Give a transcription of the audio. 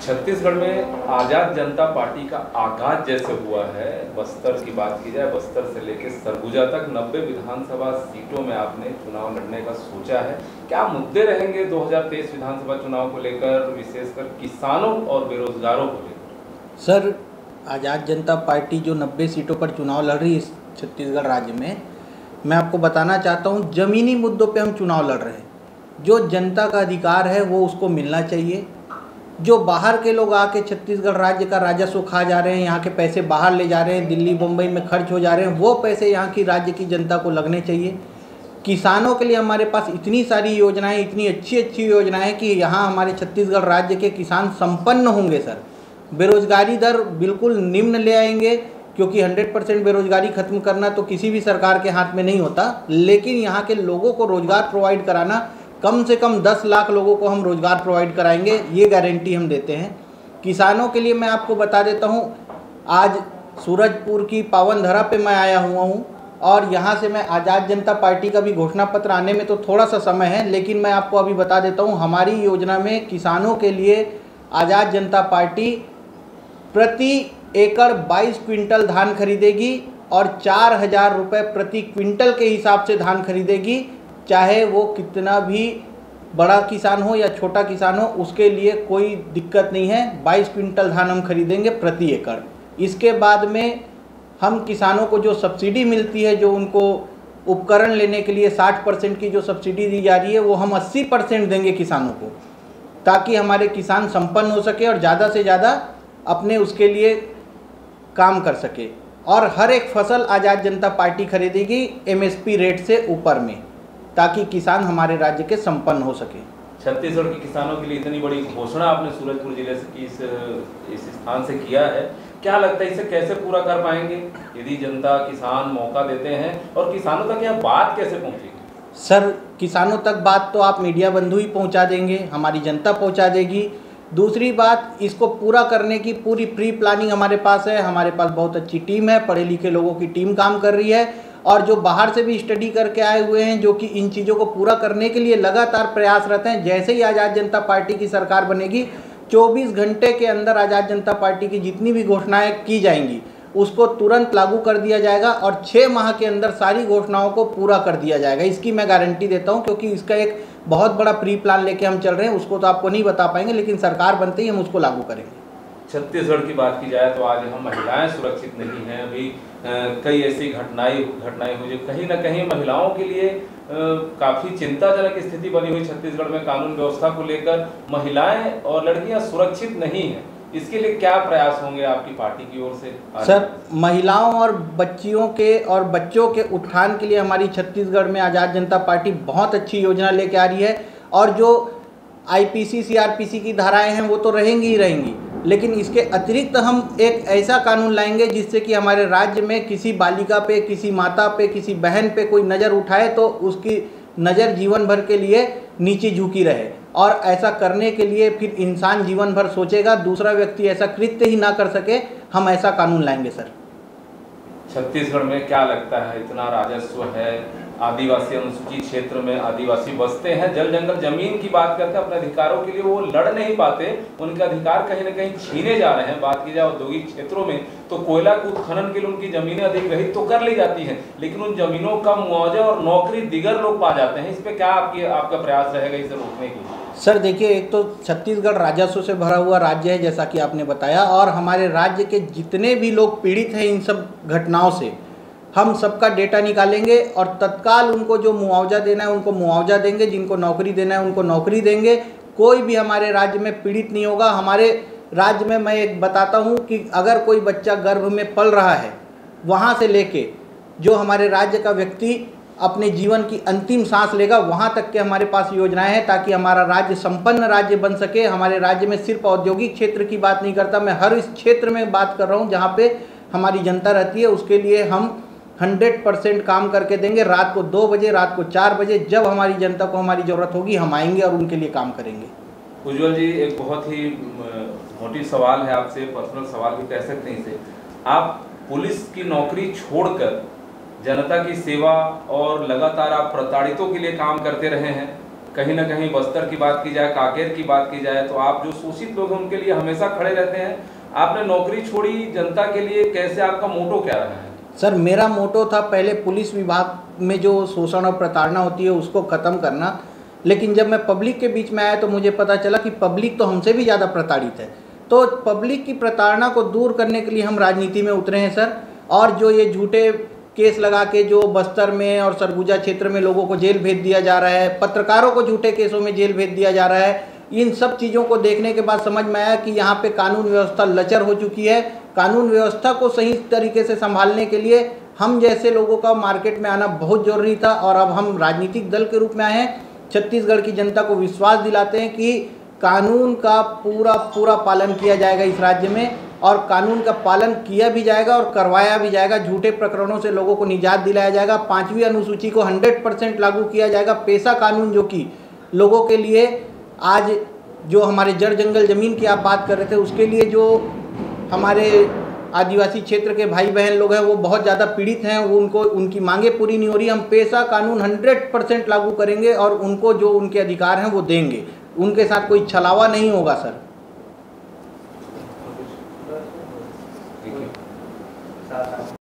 छत्तीसगढ़ में आज़ाद जनता पार्टी का आगाज जैसे हुआ है, बस्तर की बात की जाए, बस्तर से लेकर सरगुजा तक 90 विधानसभा सीटों में आपने चुनाव लड़ने का सोचा है। क्या मुद्दे रहेंगे 2023 विधानसभा चुनाव को लेकर, विशेषकर किसानों और बेरोजगारों को लेकर? सर, आज़ाद जनता पार्टी जो 90 सीटों पर चुनाव लड़ रही है इस छत्तीसगढ़ राज्य में, मैं आपको बताना चाहता हूँ, ज़मीनी मुद्दों पे हम चुनाव लड़ रहे हैं। जो जनता का अधिकार है वो उसको मिलना चाहिए। जो बाहर के लोग आके छत्तीसगढ़ राज्य का राजस्व खा जा रहे हैं, यहाँ के पैसे बाहर ले जा रहे हैं, दिल्ली मुंबई में खर्च हो जा रहे हैं, वो पैसे यहाँ की राज्य की जनता को लगने चाहिए। किसानों के लिए हमारे पास इतनी सारी योजनाएं, इतनी अच्छी अच्छी योजनाएं हैं कि यहाँ हमारे छत्तीसगढ़ राज्य के किसान संपन्न होंगे। सर, बेरोजगारी दर बिल्कुल निम्न ले आएंगे, क्योंकि 100% बेरोजगारी खत्म करना तो किसी भी सरकार के हाथ में नहीं होता, लेकिन यहाँ के लोगों को रोजगार प्रोवाइड कराना, कम से कम 10 लाख लोगों को हम रोजगार प्रोवाइड कराएंगे, ये गारंटी हम देते हैं। किसानों के लिए मैं आपको बता देता हूँ, आज सूरजपुर की पावन धरा पे मैं आया हुआ हूँ और यहाँ से मैं आज़ाद जनता पार्टी का भी घोषणा पत्र आने में तो थोड़ा सा समय है, लेकिन मैं आपको अभी बता देता हूँ, हमारी योजना में किसानों के लिए आज़ाद जनता पार्टी प्रति एकड़ 22 क्विंटल धान खरीदेगी और 4,000 रुपये प्रति क्विंटल के हिसाब से धान खरीदेगी। चाहे वो कितना भी बड़ा किसान हो या छोटा किसान हो, उसके लिए कोई दिक्कत नहीं है। 22 क्विंटल धान हम खरीदेंगे प्रति एकड़। इसके बाद में हम किसानों को जो सब्सिडी मिलती है, जो उनको उपकरण लेने के लिए 60% की जो सब्सिडी दी जा रही है, वो हम 80% देंगे किसानों को, ताकि हमारे किसान संपन्न हो सके और ज़्यादा से ज़्यादा अपने उसके लिए काम कर सके। और हर एक फसल आज़ाद जनता पार्टी खरीदेगी MSP रेट से ऊपर में, ताकि किसान हमारे राज्य के संपन्न हो सके। छत्तीसगढ़ के किसानों के लिए इतनी बड़ी घोषणा आपने सूरजपुर जिले से की, इस स्थान से किया है, क्या लगता है इसे कैसे पूरा कर पाएंगे यदि जनता किसान मौका देते हैं, और किसानों तक यह बात कैसे पहुंचेगी? सर, किसानों तक बात तो आप मीडिया बंधु ही पहुंचा देंगे, हमारी जनता पहुंचा देगी। दूसरी बात, इसको पूरा करने की पूरी प्री प्लानिंग हमारे पास है। हमारे पास बहुत अच्छी टीम है, पढ़े लिखे लोगों की टीम काम कर रही है, और जो बाहर से भी स्टडी करके आए हुए हैं, जो कि इन चीज़ों को पूरा करने के लिए लगातार प्रयासरत हैं। जैसे ही आज़ाद जनता पार्टी की सरकार बनेगी, 24 घंटे के अंदर आज़ाद जनता पार्टी की जितनी भी घोषणाएं की जाएंगी उसको तुरंत लागू कर दिया जाएगा और 6 माह के अंदर सारी घोषणाओं को पूरा कर दिया जाएगा। इसकी मैं गारंटी देता हूं, क्योंकि इसका एक बहुत बड़ा प्री प्लान लेके हम चल रहे हैं। उसको तो आपको नहीं बता पाएंगे, लेकिन सरकार बनते ही हम उसको लागू करेंगे। छत्तीसगढ़ की बात की जाए तो आज हम महिलाएं सुरक्षित नहीं हैं। अभी कई ऐसी घटनाएं हुई जो कहीं ना कहीं महिलाओं के लिए काफ़ी चिंताजनक स्थिति बनी हुई। छत्तीसगढ़ में कानून व्यवस्था को लेकर महिलाएं और लड़कियां सुरक्षित नहीं हैं, इसके लिए क्या प्रयास होंगे आपकी पार्टी की ओर से? सर, महिलाओं और बच्चियों के और बच्चों के उत्थान के लिए हमारी छत्तीसगढ़ में आज़ाद जनता पार्टी बहुत अच्छी योजना लेके आ रही है, और जो IPC CRPC की धाराएं हैं वो तो रहेंगी ही रहेंगी, लेकिन इसके अतिरिक्त हम एक ऐसा कानून लाएंगे जिससे कि हमारे राज्य में किसी बालिका पे, किसी माता पे, किसी बहन पे कोई नज़र उठाए तो उसकी नज़र जीवन भर के लिए नीचे झुकी रहे, और ऐसा करने के लिए फिर इंसान जीवन भर सोचेगा, दूसरा व्यक्ति ऐसा कृत्य ही ना कर सके। हम ऐसा कानून लाएंगे। सर, छत्तीसगढ़ में क्या लगता है, इतना राजस्व है, आदिवासी अनुसूचित क्षेत्र में आदिवासी बसते हैं, जल जंगल जमीन की बात करके अपने अधिकारों के लिए वो लड़ नहीं पाते, उनके अधिकार कहीं ना कहीं छीने जा रहे हैं। बात की जाए औद्योगिक क्षेत्रों में तो कोयला के उत्खनन के लिए उनकी जमीनें अधिग्रहित तो कर ली जाती हैं, लेकिन उन जमीनों का मुआवजा और नौकरी दिगर लोग पा जाते हैं। इस पर क्या आपका प्रयास रहेगा इसे रोकने के लिए? सर देखिए, एक तो छत्तीसगढ़ राजस्व से भरा हुआ राज्य है, जैसा कि आपने बताया, और हमारे राज्य के जितने भी लोग पीड़ित हैं इन सब घटनाओं से, हम सबका डेटा निकालेंगे और तत्काल उनको जो मुआवजा देना है उनको मुआवजा देंगे, जिनको नौकरी देना है उनको नौकरी देंगे। कोई भी हमारे राज्य में पीड़ित नहीं होगा। हमारे राज्य में मैं एक बताता हूँ कि अगर कोई बच्चा गर्भ में पल रहा है, वहाँ से लेके जो हमारे राज्य का व्यक्ति अपने जीवन की अंतिम सांस लेगा, वहाँ तक के हमारे पास योजनाएं हैं, ताकि हमारा राज्य संपन्न राज्य बन सके। हमारे राज्य में सिर्फ औद्योगिक क्षेत्र की बात नहीं करता, मैं हर इस क्षेत्र में बात कर रहा हूँ जहाँ पे हमारी जनता रहती है। उसके लिए हम 100% काम करके देंगे। रात को 2 बजे, रात को 4 बजे, जब हमारी जनता को हमारी ज़रूरत होगी, हम आएंगे और उनके लिए काम करेंगे। उज्ज्वल जी, एक बहुत ही मोटी सवाल है आपसे, पर्सनल सवाल भी कह सकते हैं इसे। आप पुलिस की नौकरी छोड़कर जनता की सेवा और लगातार आप प्रताड़ितों के लिए काम करते रहे हैं, कहीं ना कहीं बस्तर की बात की जाए, कांकेर की बात की जाए, तो आप जो शोषित लोग हैं उनके लिए हमेशा खड़े रहते हैं। आपने नौकरी छोड़ी जनता के लिए, कैसे, आपका मोटो क्या रहा है? सर मेरा मोटो था पहले पुलिस विभाग में जो शोषण और प्रताड़ना होती है उसको ख़त्म करना, लेकिन जब मैं पब्लिक के बीच में आया तो मुझे पता चला कि पब्लिक तो हमसे भी ज़्यादा प्रताड़ित है। तो पब्लिक की प्रताड़ना को दूर करने के लिए हम राजनीति में उतरे हैं सर। और जो ये झूठे केस लगा के जो बस्तर में और सरगुजा क्षेत्र में लोगों को जेल भेज दिया जा रहा है, पत्रकारों को झूठे केसों में जेल भेज दिया जा रहा है, इन सब चीज़ों को देखने के बाद समझ में आया कि यहाँ पे कानून व्यवस्था लचर हो चुकी है। कानून व्यवस्था को सही तरीके से संभालने के लिए हम जैसे लोगों का मार्केट में आना बहुत ज़रूरी था, और अब हम राजनीतिक दल के रूप में आए हैं। छत्तीसगढ़ की जनता को विश्वास दिलाते हैं कि कानून का पूरा पालन किया जाएगा इस राज्य में, और कानून का पालन किया भी जाएगा और करवाया भी जाएगा। झूठे प्रकरणों से लोगों को निजात दिलाया जाएगा। 5वीं अनुसूची को 100% लागू किया जाएगा। पेशा कानून जो कि लोगों के लिए आज जो हमारे जड़ जंगल ज़मीन की आप बात कर रहे थे, उसके लिए जो हमारे आदिवासी क्षेत्र के भाई बहन लोग हैं वो बहुत ज़्यादा पीड़ित हैं, वो उनको उनकी मांगें पूरी नहीं हो रही। हम पेशा कानून 100% लागू करेंगे और उनको जो उनके अधिकार हैं वो देंगे। उनके साथ कोई छलावा नहीं होगा सर।